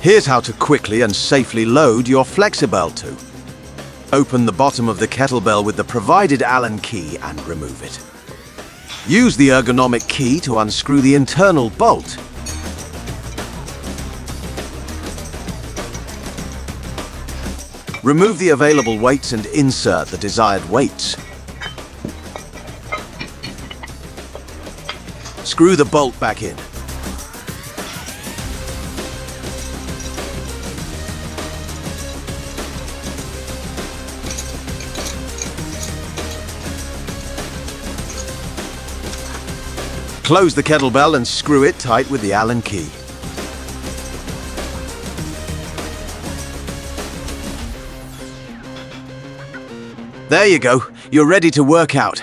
Here's how to quickly and safely load your FlexiBell to. Open the bottom of the kettlebell with the provided Allen key and remove it. Use the ergonomic key to unscrew the internal bolt. Remove the available weights and insert the desired weights. Screw the bolt back in. Close the kettlebell and screw it tight with the Allen key. There you go, you're ready to work out.